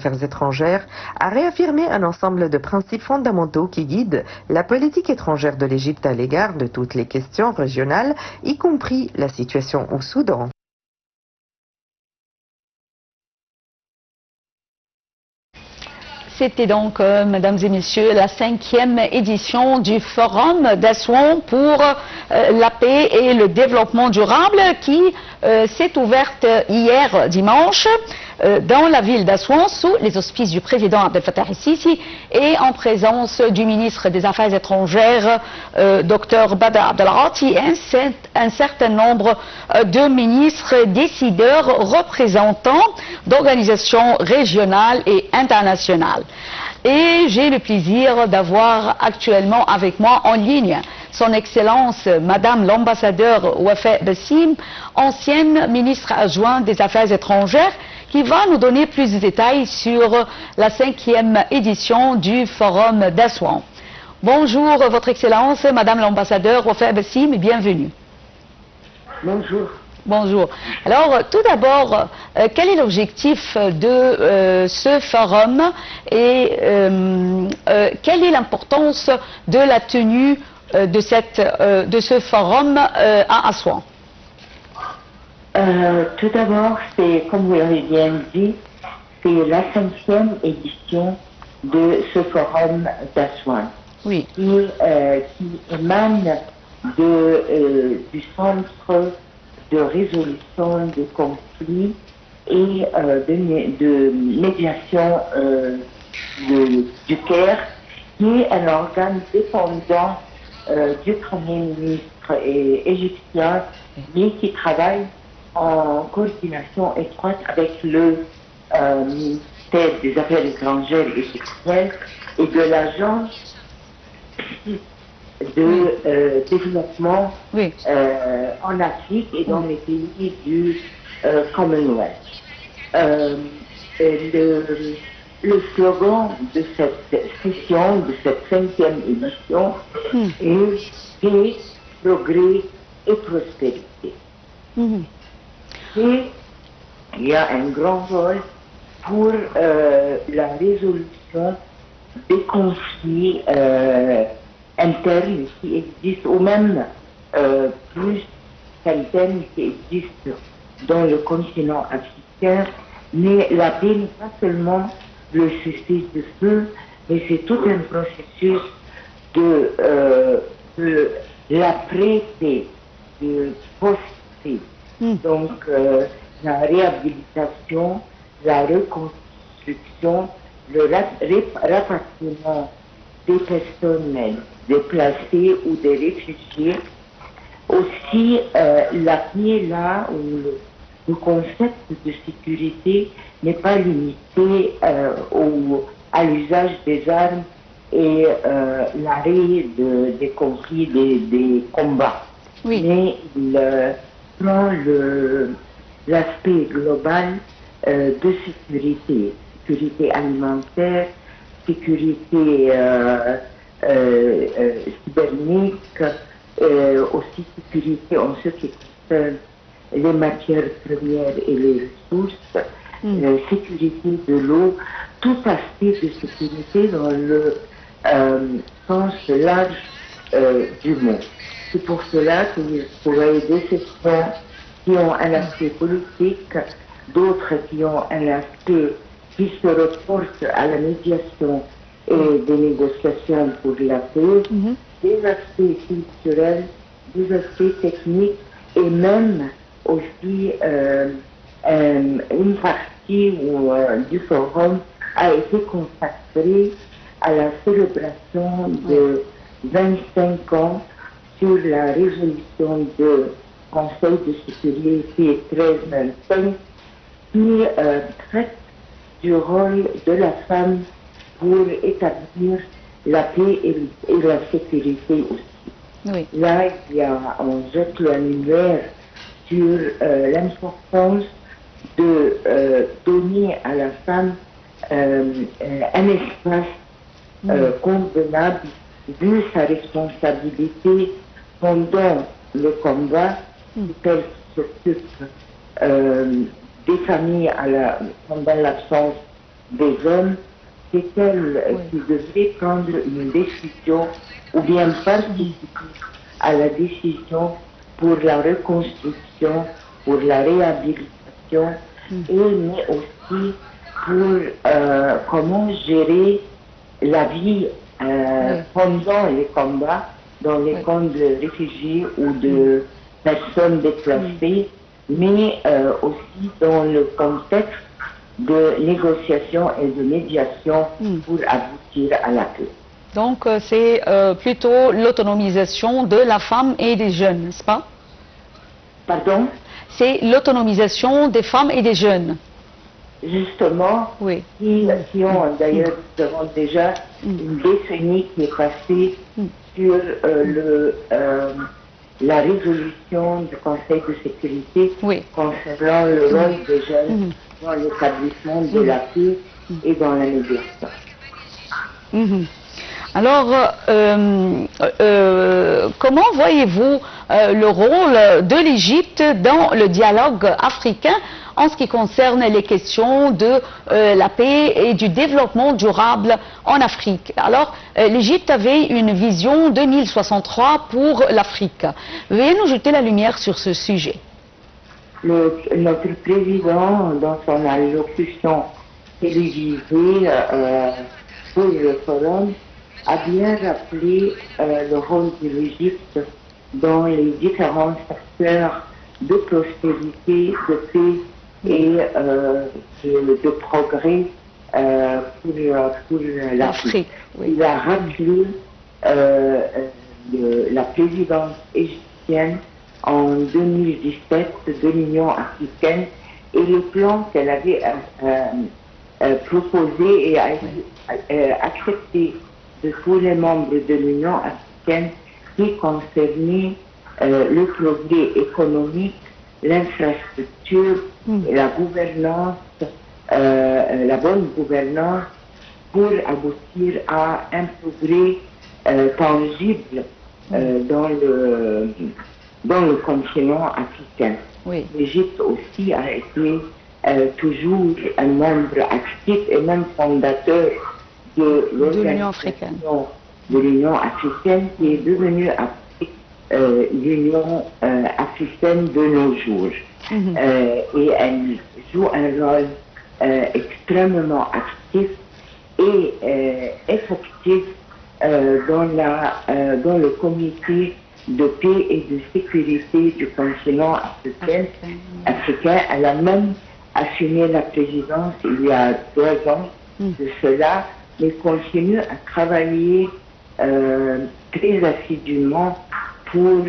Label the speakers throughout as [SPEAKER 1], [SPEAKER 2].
[SPEAKER 1] Affaires étrangères a réaffirmé un ensemble de principes fondamentaux qui guident la politique étrangère de l'Égypte à l'égard de toutes les questions régionales, y compris la situation au Soudan.
[SPEAKER 2] C'était donc, mesdames et messieurs, la 5e édition du Forum d'Assouan pour la paix et le développement durable qui s'est ouverte hier dimanche dans la ville d'Assouan sous les auspices du président Abdel Fattah el-Sisi et en présence du ministre des Affaires étrangères, Dr Badr Abdelghati, et un certain nombre de ministres, décideurs, représentants d'organisations régionales et internationales. Et j'ai le plaisir d'avoir actuellement avec moi en ligne son Excellence Madame l'ambassadeur Wafa Bassim, ancienne ministre adjointe des Affaires étrangères, qui va nous donner plus de détails sur la 5e édition du Forum d'Assouan. Bonjour Votre Excellence, Madame l'ambassadeur Wafa Bassim, et bienvenue.
[SPEAKER 3] Bonjour.
[SPEAKER 2] Bonjour. Alors, tout d'abord, quel est l'objectif de ce forum et quelle est l'importance de la tenue de ce forum à Assouan?
[SPEAKER 3] Tout d'abord, c'est, comme vous l'avez bien dit, c'est la 5e édition de ce forum d'Assouan,
[SPEAKER 2] oui,
[SPEAKER 3] qui émane du centre de résolution de conflits et de médiation du Caire, qui est un organe dépendant du Premier ministre égyptien, mais qui travaille en coordination étroite avec le ministère des Affaires étrangères et sexuelles et de l'agence de développement,
[SPEAKER 2] oui,
[SPEAKER 3] en Afrique et dans les pays du Commonwealth. Le slogan de cette session, de cette 5e édition, est paix, progrès et prospérité. Et il y a un grand rôle pour la résolution des conflits internes qui existent, ou même plus internes qui existent dans le continent africain. Mais la paix n'est pas seulement le cessez-le-feu, mais c'est tout un processus de l'après-paix, de post-paix. Donc la réhabilitation, la reconstruction, le rapatriement des personnes déplacées ou des réfugiés. Aussi, la paix là où le concept de sécurité n'est pas limité à l'usage des armes et l'arrêt des conflits, des combats.
[SPEAKER 2] oui,
[SPEAKER 3] Mais il prend l'aspect global de sécurité, sécurité alimentaire, sécurité cybernétique, aussi sécurité en ce qui concerne les matières premières et les ressources, sécurité de l'eau, tout aspect de sécurité dans le sens large du mot. C'est pour cela qu'il pourrait y des sessions qui ont un aspect politique, d'autres qui ont un aspect qui se reportent à la médiation et des négociations pour la paix, des aspects culturels, des aspects techniques et même aussi une partie du forum a été consacrée à la célébration de 25 ans sur la résolution du Conseil de sécurité 1325 qui traite du rôle de la femme pour établir la paix et la sécurité aussi.
[SPEAKER 2] oui.
[SPEAKER 3] Là, on jette la lumière sur l'importance de donner à la femme un espace convenable vu sa responsabilité pendant le combat, qu'elle s'occupe des familles pendant l'absence des hommes, c'est elle qui devrait prendre une décision ou bien participer à la décision pour la reconstruction, pour la réhabilitation, mais aussi pour comment gérer la vie pendant les combats dans les camps de réfugiés ou de personnes déplacées, mais aussi dans le contexte de négociation et de médiation pour aboutir à la paix.
[SPEAKER 2] Donc c'est plutôt l'autonomisation de la femme et des jeunes, n'est-ce pas?
[SPEAKER 3] Pardon?
[SPEAKER 2] C'est l'autonomisation des femmes et des jeunes.
[SPEAKER 3] Justement, qui ont d'ailleurs, nous avons déjà une décennie qui est passée sur la résolution du Conseil de sécurité concernant le rôle des jeunes dans l'établissement de la paix et dans la médiation.
[SPEAKER 2] Alors, comment voyez-vous le rôle de l'Égypte dans le dialogue africain en ce qui concerne les questions de la paix et du développement durable en Afrique? Alors, l'Égypte avait une vision 2063 pour l'Afrique. Veuillez nous jeter la lumière sur ce sujet.
[SPEAKER 3] Notre président, dans son allocution télévisée pour le forum, a bien rappelé le rôle de l'Égypte dans les différents secteurs de prospérité, de paix et de progrès pour l'Afrique. Il a rappelé la présidence égyptienne en 2017 de l'Union africaine et le plan qu'elle avait proposé et a été accepté de tous les membres de l'Union africaine qui concernait le progrès économique, l'infrastructure, la gouvernance, la bonne gouvernance pour aboutir à un progrès tangible dans le continent africain. L'Égypte aussi a été toujours un membre actif et même fondateur de l'Union africaine, qui est devenue l'Union africaine de nos jours. Et elle joue un rôle extrêmement actif et effectif dans le comité de paix et de sécurité du continent africain. Elle a même assumé la présidence il y a 2 ans de cela, mais continue à travailler très assidûment pour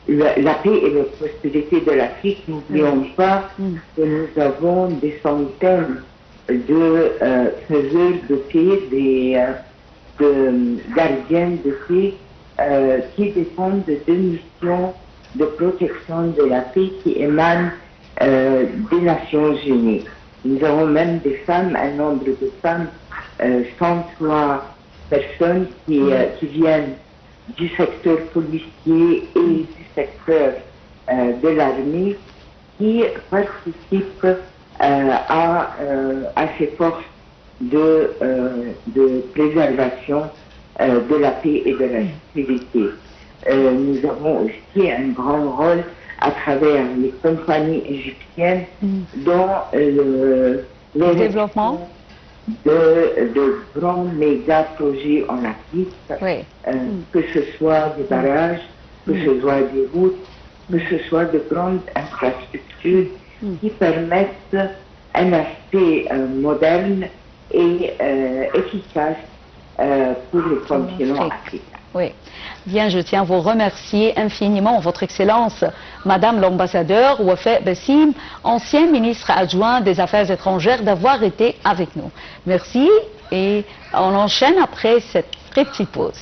[SPEAKER 3] la paix et la prospérité de l'Afrique. N'oublions pas que nous avons des centaines de faiseurs de paix, de gardiens de paix qui dépendent de missions de protection de la paix qui émanent des Nations Unies. Nous avons même des femmes, un nombre de femmes, 103 personnes qui viennent du secteur policier et du secteur de l'armée qui participent à ces forces de préservation de la paix et de la sécurité. Nous avons aussi un grand rôle à travers les compagnies égyptiennes dans le développement de grands méga projets en Afrique, que ce soit des barrages, que ce soit des routes, que ce soit de grandes infrastructures qui permettent un aspect moderne et efficace pour le continent africain.
[SPEAKER 2] Oui. Bien, je tiens à vous remercier infiniment, Votre Excellence, Madame l'ambassadeur Wafé Bessim, ancien ministre adjoint des Affaires étrangères, d'avoir été avec nous. Merci et on enchaîne après cette très petite pause.